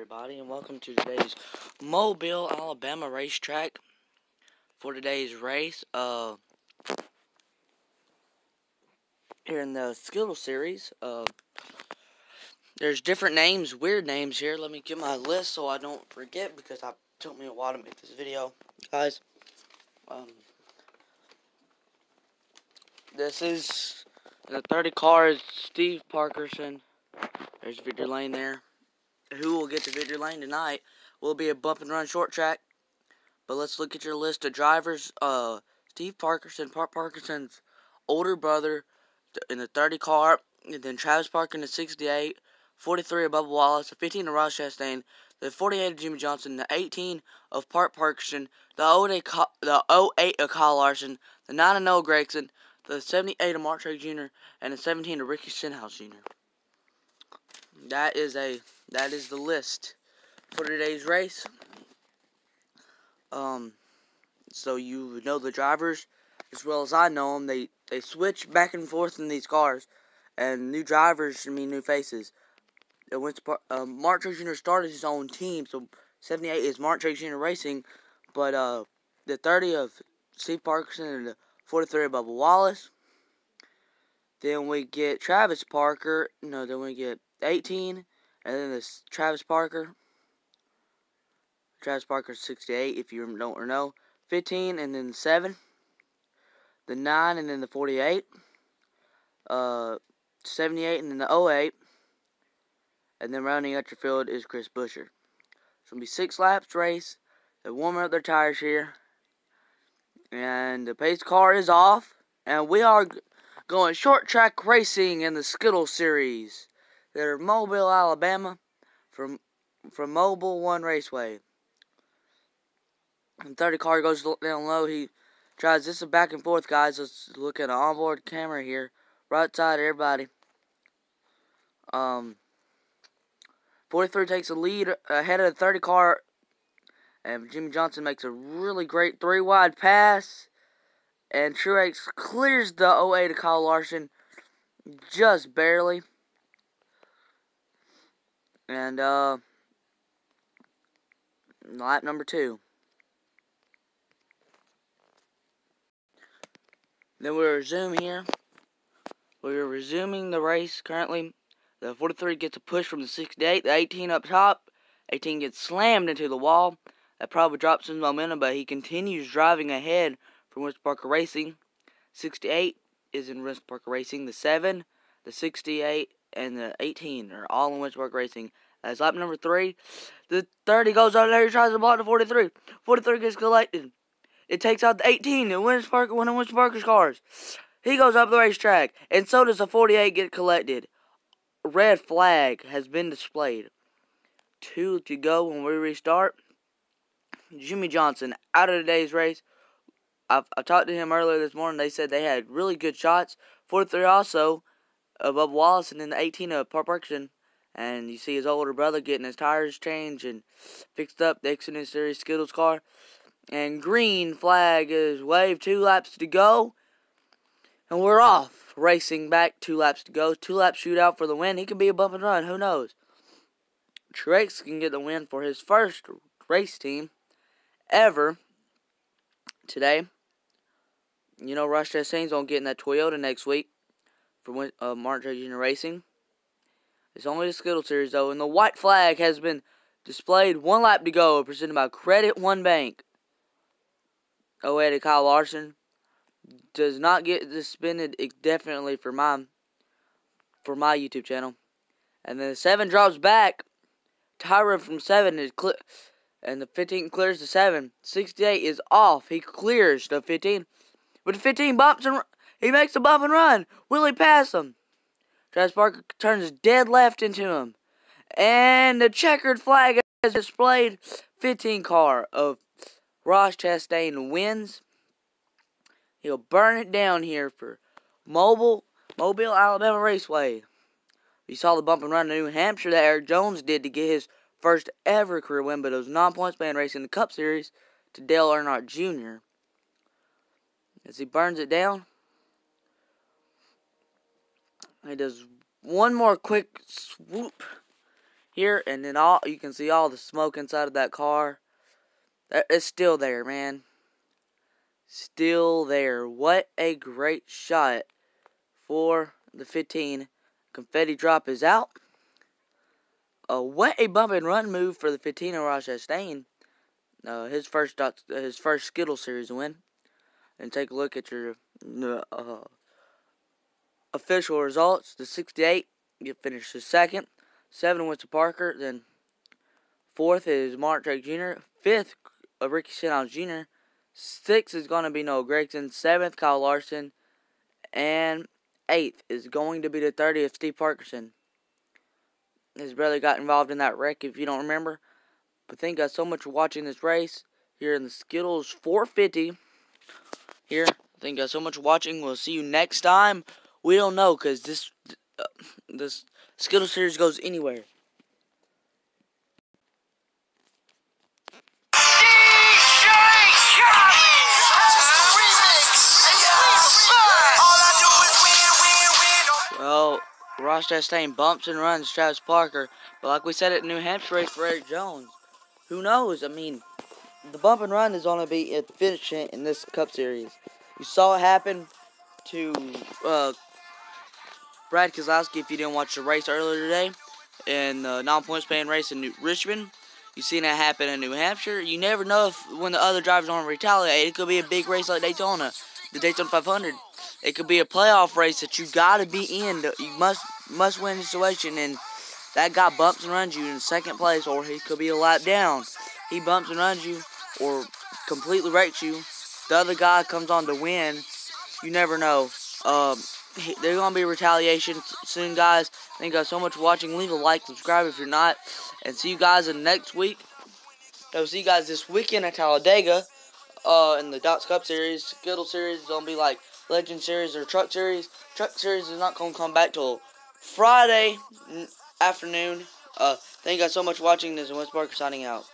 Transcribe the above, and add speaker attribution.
Speaker 1: everybody, and welcome to today's Mobile, Alabama racetrack. For today's race, here in the Skittles series, there's different names, weird names here. Let me get my list so I don't forget, because it took me a while to make this video, guys. This is the 30 car, Steve Parkerson. There's Victory Lane there. Who will get to Victory Lane tonight will be a bump and run short track. But let's look at your list of drivers. Steve Parkerson, Parkerson's older brother in the 30 car, and then Travis Parker in the 68, 43 of Bubba Wallace, the 15 of Ross Chastain, the 48 of Jimmy Johnson, the 18 of Parkerson, the 08 of Kyle Larson, the 9 of Noah Gragson, the 78 of Mark Trey Jr., and the 17 of Ricky Stenhouse Jr. That is the list for today's race. So you know the drivers as well as I know them. They switch back and forth in these cars, and new drivers mean new faces. Mark Trey Jr. started his own team, so 78 is Mark Trey Jr. Racing, but the 30 of Steve Parkerson and the 43 of Bubba Wallace. Then we get Travis Parker. No, then we get 18, and then this Travis Parker. Travis Parker's 68, if you don't know. 15, and then the 7. The 9, and then the 48. 78, and then the 08. And then rounding out your field is Chris Buescher. It's going to be 6 laps race. They're warming up their tires here. And the pace car is off. And we are going short track racing in the Skittles series. They're Mobile, Alabama, from Mobile One Raceway. And 30 car goes down low. He tries this back and forth, guys. Let's look at an onboard camera here. Right side, everybody. 43 takes the lead ahead of the 30 car. And Jimmy Johnson makes a really great 3-wide pass. And Truex clears the 08 of Kyle Larson just barely. And lap number 2. Then we resume here. We're resuming the race currently. The 43 gets a push from the 68. The 18 up top. 18 gets slammed into the wall. That probably drops his momentum, but he continues driving ahead from Winston Parker Racing. 68 is in Winston Parker Racing. The 7, the 68, and the 18 are all in Winston Parker Racing. As lap number 3, the 30 goes out there. He tries to block the 43. 43 gets collected. It takes out the 18, one of Winston Parker's cars. He goes up the racetrack, and so does the 48 get collected. Red flag has been displayed. 2 to go when we restart. Jimmy Johnson out of today's race. I talked to him earlier this morning. They said they had really good shots. 43 also above Wallace, and then the 18 of Parkerson. And you see his older brother getting his tires changed and fixed up the Xfinity Series Skittles car. And green flag is waved. 2 laps to go. And we're off. Racing back. 2 laps to go. 2-lap shootout for the win. He could be a bump and run. Who knows? Truex can get the win for his first race team ever today. You know, Ross Chastain's going to get in that Toyota next week for Mark Trey Jr. Racing. It's only the Skittles Series, though. And the white flag has been displayed. 1 lap to go. Presented by Credit One Bank. 08 Kyle Larson does not get suspended indefinitely for my YouTube channel. And then the 7 drops back. Tyra from 7 is and the 15 clears the 7. 68 is off. He clears the 15. But the 15 bumps and he makes a bump and run. Will he pass him? Travis Parker turns dead left into him. And the checkered flag is displayed. 15 car of Ross Chastain wins. He'll burn it down here for Mobile, Alabama Raceway. You saw the bump and run in New Hampshire that Eric Jones did to get his first ever career win, but it was non-points man race in the Cup Series to Dale Earnhardt Jr. As he burns it down, he does one more quick swoop here, and then you can see all the smoke inside of that car. It's still there, man. Still there. What a great shot for the 15. Confetti drop is out. What a bump and run move for the 15 of Raj Chastain. His first Skittles series win. And take a look at your official results. The 68 finishes second. 7 went to Parker. Then 4th is Mark Drake Jr. 5th, Ricky Stenhouse Jr. 6th is going to be Noah Gragson. 7th, Kyle Larson. And 8th is going to be the 30th, Steve Parkerson. His brother got involved in that wreck, if you don't remember. But thank you guys so much for watching this race here in the Skittles 450. Here, thank you guys so much for watching. We'll see you next time. We don't know, because this Skittles series goes anywhere. Well, Ross Chastain bumps and runs Travis Parker, but like we said at New Hampshire race for Eric Jones, who knows? I mean, the bump and run is going to be at finishing in this Cup Series. You saw it happen to Brad Keselowski if you didn't watch the race earlier today in the non-point span race in Richmond. You've seen that happen in New Hampshire. You never know when the other drivers don't retaliate. It could be a big race like Daytona, the Daytona 500. It could be a playoff race that you got to be in. You must win the situation, and that guy bumps and runs you in second place, or he could be a lap down. He bumps and runs you, or completely wrecks you. The other guy comes on to win. You never know. There's going to be retaliation soon, guys. Thank you guys so much for watching. Leave a like, subscribe if you're not, and see you guys in next week. I'll see you guys this weekend at Talladega in the Dots Cup Series. Skittle Series is going to be like Legend Series or Truck Series. Truck Series is not going to come back till Friday afternoon. Thank you guys so much for watching. This is Wes Parker signing out.